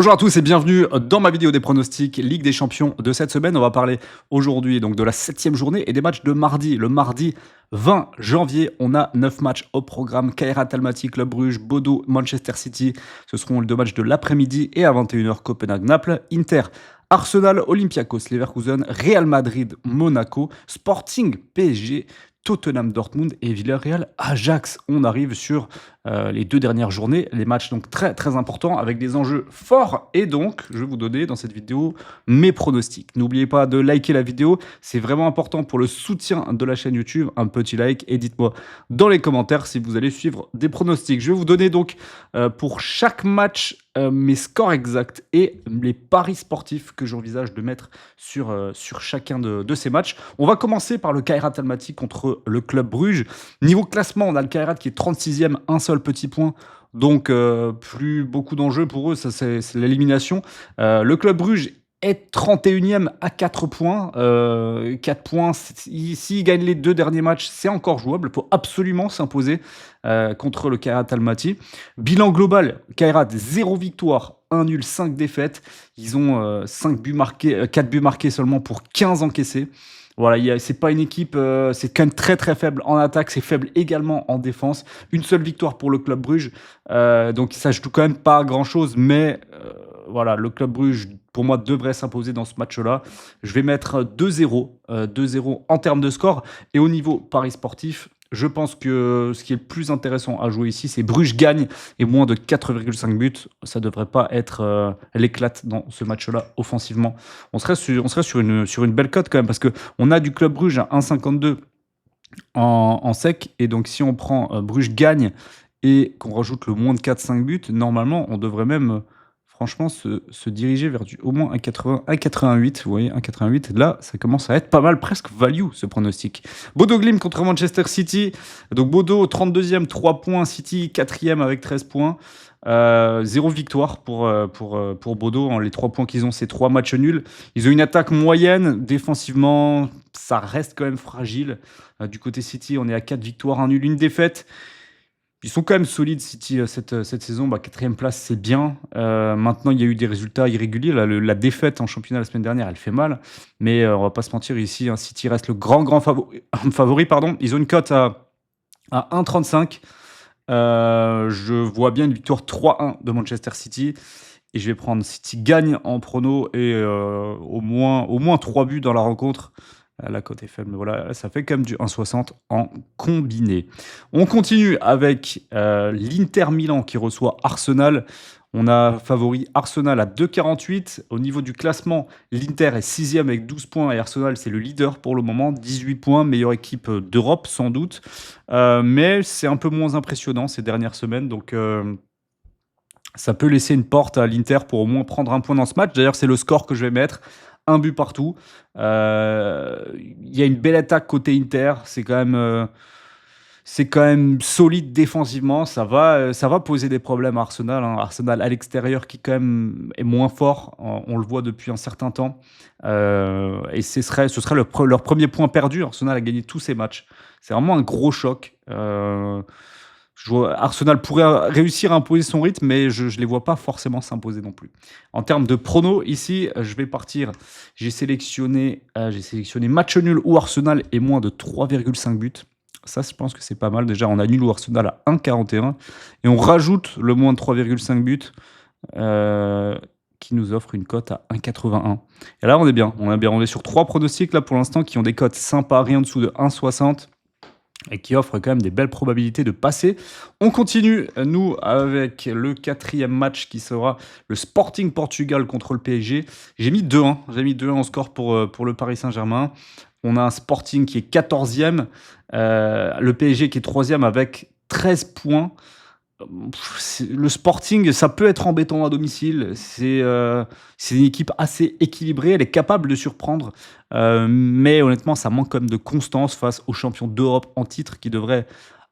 Bonjour à tous et bienvenue dans ma vidéo des pronostics Ligue des Champions de cette semaine. On va parler aujourd'hui donc de la 7e journée et des matchs de mardi. Le mardi 20 janvier, on a 9 matchs au programme. Kairat Almaty, Club Bruges, Bodo, Manchester City. Ce seront les 2 matchs de l'après-midi et à 21h Copenhague-Naples. Inter, Arsenal, Olympiakos, Leverkusen, Real Madrid, Monaco, Sporting, PSG, Tottenham Dortmund et Villarreal Ajax. On arrive sur les 2 dernières journées, les matchs donc très très importants avec des enjeux forts et donc je vais vous donner dans cette vidéo mes pronostics. N'oubliez pas de liker la vidéo, c'est vraiment important pour le soutien de la chaîne YouTube, un petit like et dites-moi dans les commentaires si vous allez suivre des pronostics. Je vais vous donner donc pour chaque match mes scores exacts et les paris sportifs que j'envisage de mettre sur chacun de ces matchs. On va commencer par le Kairat Almaty contre le Club Bruges. Niveau classement, on a le Kairat qui est 36e, un seul petit point. Donc, plus beaucoup d'enjeux pour eux, ça c'est l'élimination. Le Club Bruges est 31e à 4 points. 4 points, s'ils gagnent les 2 derniers matchs, c'est encore jouable. Il faut absolument s'imposer contre le Kairat Almaty. Bilan global, Kairat, 0 victoire, 1 nul, 5 défaites. Ils ont 4 buts marqués seulement pour 15 encaissés. Voilà, c'est pas une équipe, c'est quand même très très faible en attaque, c'est faible également en défense. Une seule victoire pour le Club Bruges, donc ça joue quand même pas grand chose, mais voilà, le Club Bruges pour moi devrait s'imposer dans ce match-là. Je vais mettre 2-0, 2-0 en termes de score. Et au niveau paris sportif, je pense que ce qui est le plus intéressant à jouer ici, c'est Bruges gagne et moins de 4,5 buts. Ça ne devrait pas être l'éclate dans ce match-là offensivement. On serait sur une belle cote quand même parce qu'on a du Club Bruges à 1,52 en sec. Et donc si on prend Bruges gagne et qu'on rajoute le moins de 4-5 buts, normalement on devrait même franchement se diriger vers du au moins 1,80, 1,88. Vous voyez, 1,88. Là, ça commence à être pas mal, presque value ce pronostic. Bodo Glimt contre Manchester City. Donc Bodo 32e, 3 points. City 4e avec 13 points. 0 victoire pour Bodo. Les 3 points qu'ils ont, c'est 3 matchs nuls. Ils ont une attaque moyenne. Défensivement, ça reste quand même fragile. Du côté City, on est à 4 victoires, 1 nul, 1 défaite. Ils sont quand même solides, City, cette saison. 4e place, c'est bien. Maintenant, il y a eu des résultats irréguliers. Là, la défaite en championnat la semaine dernière, elle fait mal. Mais on va pas se mentir, ici, City reste le grand favori. Pardon. Ils ont une cote à 1,35. Je vois bien une victoire 3-1 de Manchester City. Et je vais prendre City gagne en prono et au moins 3 buts dans la rencontre. La cote est faible, mais voilà, ça fait quand même du 1,60 en combiné. On continue avec l'Inter Milan qui reçoit Arsenal. On a favori Arsenal à 2,48. Au niveau du classement, l'Inter est 6e avec 12 points et Arsenal, c'est le leader pour le moment. 18 points, meilleure équipe d'Europe sans doute. Mais c'est un peu moins impressionnant ces dernières semaines, donc ça peut laisser une porte à l'Inter pour au moins prendre un point dans ce match. D'ailleurs, c'est le score que je vais mettre. Un but partout. Il y a une belle attaque côté Inter. C'est quand même solide défensivement. Ça va poser des problèmes à Arsenal. Arsenal à l'extérieur qui quand même est moins fort. On le voit depuis un certain temps. Et ce serait leur premier point perdu. Arsenal a gagné tous ses matchs. C'est vraiment un gros choc. Arsenal pourrait réussir à imposer son rythme, mais je ne les vois pas forcément s'imposer non plus. En termes de pronos, ici, je vais partir. J'ai sélectionné match nul ou Arsenal et moins de 3,5 buts. Ça, je pense que c'est pas mal. Déjà, on a nul ou Arsenal à 1,41. Et on rajoute le moins de 3,5 buts qui nous offre une cote à 1,81. Et là, on est bien. On est sur 3 pronostics là pour l'instant qui ont des cotes sympas, rien en dessous de 1,60. Et qui offre quand même des belles probabilités de passer. On continue, nous, avec le 4e match qui sera le Sporting Portugal contre le PSG. J'ai mis 2-1. J'ai mis 2-1 en score pour le Paris Saint-Germain. On a un Sporting qui est 14e. Le PSG qui est 3e avec 13 points. Le Sporting, ça peut être embêtant à domicile. C'est une équipe assez équilibrée. Elle est capable de surprendre. Mais honnêtement, ça manque quand même de constance face aux champions d'Europe en titre qui devraient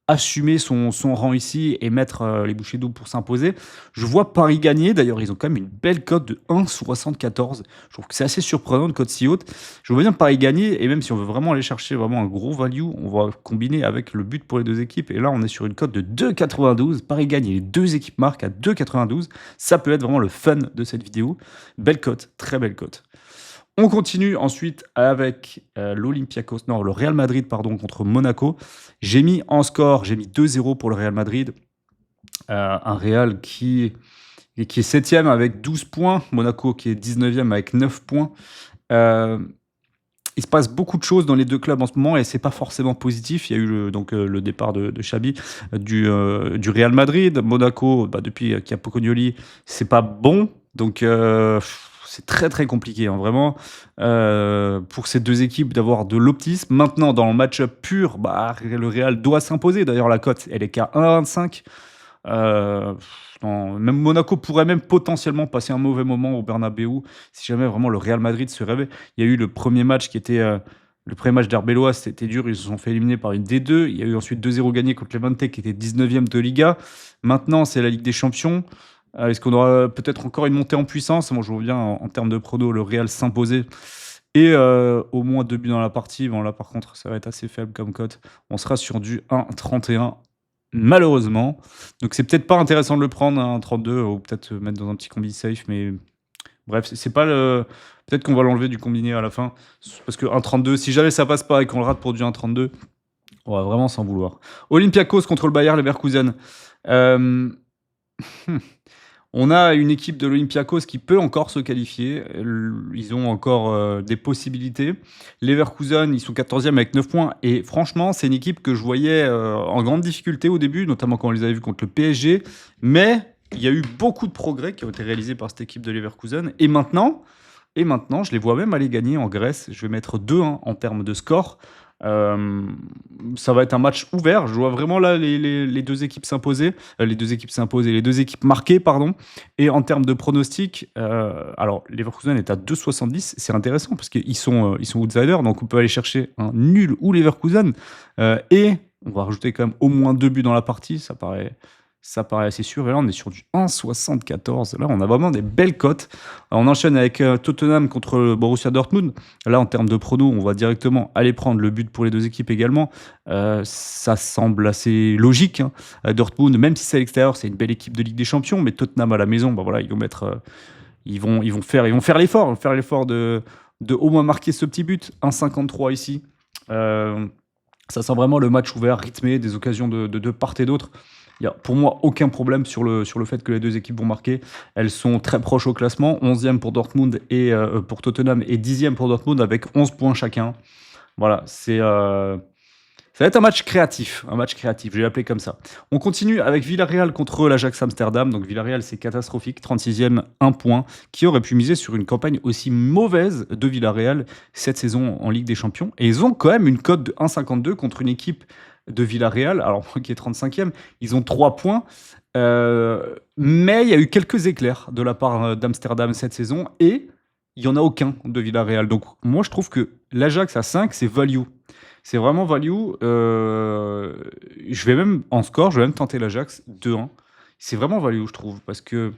assumer son rang ici et mettre les bouchées doubles pour s'imposer. Je vois Paris gagner. D'ailleurs, ils ont quand même une belle cote de 1,74. Je trouve que c'est assez surprenant, une cote si haute. Je vois bien Paris gagner. Et même si on veut vraiment aller chercher vraiment un gros value, on va combiner avec le but pour les deux équipes. Et là, on est sur une cote de 2,92. Paris gagne et les deux équipes marquent à 2,92. Ça peut être vraiment le fun de cette vidéo. Belle cote, très belle cote. On continue ensuite avec l'Olympiakos, non, le Real Madrid, pardon, contre Monaco. J'ai mis en score, j'ai mis 2-0 pour le Real Madrid. Un Real qui est 7e avec 12 points. Monaco qui est 19e avec 9 points. Il se passe beaucoup de choses dans les deux clubs en ce moment et c'est pas forcément positif. Il y a eu le départ de Xabi du Real Madrid. Monaco, depuis qu'il y a Pocognoli, c'est pas bon. Donc c'est très très compliqué, hein, vraiment, pour ces deux équipes d'avoir de l'optisme. Maintenant, dans le match-up pur, le Real doit s'imposer. D'ailleurs, la cote, elle est qu'à 1,25. Même Monaco pourrait même potentiellement passer un mauvais moment au Bernabeu si jamais vraiment le Real Madrid se réveille. Il y a eu le premier match qui était le premier match d'Arbeloa, c'était dur, ils se sont fait éliminer par une D2. Il y a eu ensuite 2-0 gagné contre Levante qui était 19e de Liga. Maintenant, c'est la Ligue des Champions. Est-ce qu'on aura peut-être encore une montée en puissance? Moi, je vois bien en termes de prono le Real s'imposer. Et au moins 2 buts dans la partie. Bon, là, par contre, ça va être assez faible comme cote. On sera sur du 1,31. Malheureusement. Donc c'est peut-être pas intéressant de le prendre, un 32, ou peut-être mettre dans un petit combi safe, mais bref, c'est pas le. Peut-être qu'on va l'enlever du combiné à la fin. Parce que 1,32, si jamais ça passe pas et qu'on le rate pour du 1,32, on va vraiment s'en vouloir. Olympiakos contre le Bayer Leverkusen. Euh... On a une équipe de l'Olympiakos qui peut encore se qualifier. Ils ont encore des possibilités. Leverkusen, ils sont 14e avec 9 points. Et franchement, c'est une équipe que je voyais en grande difficulté au début, notamment quand on les avait vus contre le PSG. Mais il y a eu beaucoup de progrès qui ont été réalisés par cette équipe de Leverkusen. Et maintenant, je les vois même aller gagner en Grèce. Je vais mettre 2-1 en termes de score. Ça va être un match ouvert. Je vois vraiment là les deux équipes s'imposer, les deux équipes marquer, pardon. Et en termes de pronostic, alors Leverkusen est à 2,70. C'est intéressant parce qu'ils sont outsiders, donc on peut aller chercher un nul ou Leverkusen. Et on va rajouter quand même au moins 2 buts dans la partie. Ça paraît assez sûr. Et là, on est sur du 1,74. Là, on a vraiment des belles cotes. On enchaîne avec Tottenham contre le Borussia Dortmund. Là, en termes de prono, on va directement aller prendre le but pour les deux équipes également. Ça semble assez logique, hein. Dortmund, même si c'est à l'extérieur, c'est une belle équipe de Ligue des Champions. Mais Tottenham à la maison, voilà, ils vont mettre, ils vont faire l'effort de au moins marquer ce petit but. 1,53 ici. Ça sent vraiment le match ouvert, rythmé, des occasions de part et d'autre. Il n'y a pour moi aucun problème sur le fait que les deux équipes vont marquer. Elles sont très proches au classement, 11e pour Dortmund et pour Tottenham et 10e pour Dortmund avec 11 points chacun. Voilà, ça va être un match créatif, je vais l'appeler comme ça. On continue avec Villarreal contre l'Ajax Amsterdam. Donc Villarreal, c'est catastrophique, 36e, 1 point. Qui aurait pu miser sur une campagne aussi mauvaise de Villarreal cette saison en Ligue des Champions? Et ils ont quand même une cote de 1,52 contre une équipe de Villarreal, alors qui est 35e. Ils ont 3 points. Mais il y a eu quelques éclairs de la part d'Amsterdam cette saison et il n'y en a aucun de Villarreal. Donc moi, je trouve que l'Ajax à 5, c'est value. C'est vraiment value. Je vais même tenter l'Ajax 2-1. C'est vraiment value, je trouve, parce que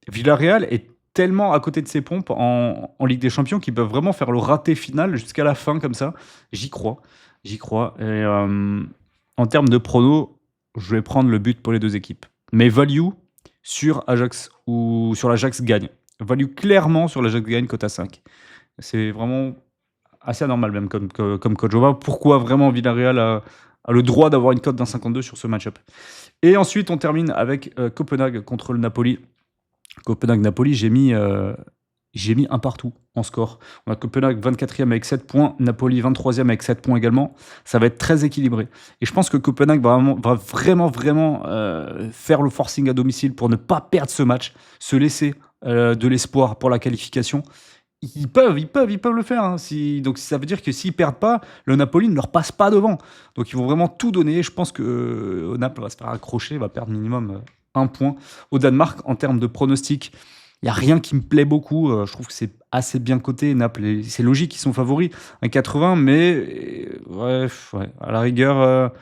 Villarreal est tellement à côté de ses pompes en Ligue des Champions qu'ils peuvent vraiment faire le raté final jusqu'à la fin comme ça. J'y crois. Et en termes de prono, je vais prendre le but pour les deux équipes. Mais value sur Ajax ou sur l'Ajax gagne. Value clairement sur l'Ajax gagne, cote à 5. C'est vraiment assez anormal même comme cote. Je vois pourquoi vraiment Villarreal a le droit d'avoir une cote d'un 52 sur ce match-up. Et ensuite, on termine avec Copenhague contre le Napoli. Copenhague-Napoli, j'ai mis un partout en score. On a Copenhague 24e avec 7 points, Napoli 23e avec 7 points également. Ça va être très équilibré. Et je pense que Copenhague va vraiment faire le forcing à domicile pour ne pas perdre ce match, se laisser de l'espoir pour la qualification. Ils peuvent le faire, hein. Donc ça veut dire que s'ils perdent pas, le Napoli ne leur passe pas devant. Donc ils vont vraiment tout donner. Je pense que Naples va se faire accrocher, va perdre minimum 1 point. Au Danemark, en termes de pronostic, il n'y a rien qui me plaît beaucoup. Je trouve que c'est assez bien coté. Naples, c'est logique, ils sont favoris. 1,80, mais ouais, à la rigueur,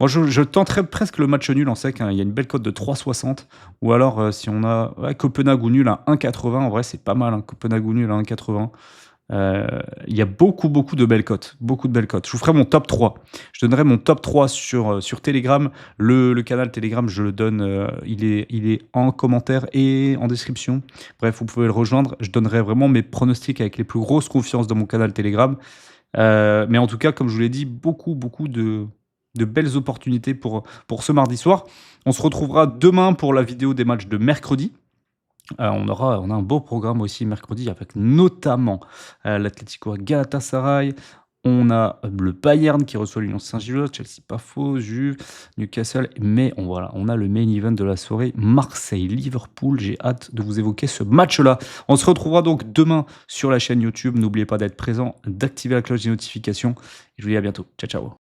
Moi, je tenterais presque le match nul en sec, hein. Il y a une belle cote de 3,60 ou alors, si on a ouais, Copenhague ou nul à 1,80, en vrai, c'est pas mal, hein, Copenhague ou nul à 1,80. Heu, il y a beaucoup, beaucoup de belles cotes, beaucoup de belles cotes. Je vous ferai mon top 3. Je donnerai mon top 3 sur Telegram. Le canal Telegram, je le donne, il est en commentaire et en description. Bref, vous pouvez le rejoindre. Je donnerai vraiment mes pronostics avec les plus grosses confiances dans mon canal Telegram. Mais en tout cas, comme je vous l'ai dit, beaucoup, beaucoup de belles opportunités pour ce mardi soir. On se retrouvera demain pour la vidéo des matchs de mercredi. On a un beau programme aussi mercredi avec notamment, l'Atlético Galatasaray. On a le Bayern qui reçoit l'Union Saint-Gilloise, Chelsea pas faux, Juve, Newcastle, mais on a le main event de la soirée, Marseille-Liverpool. J'ai hâte de vous évoquer ce match-là. On se retrouvera donc demain sur la chaîne YouTube. N'oubliez pas d'être présent, d'activer la cloche des notifications. Je vous dis à bientôt. Ciao, ciao.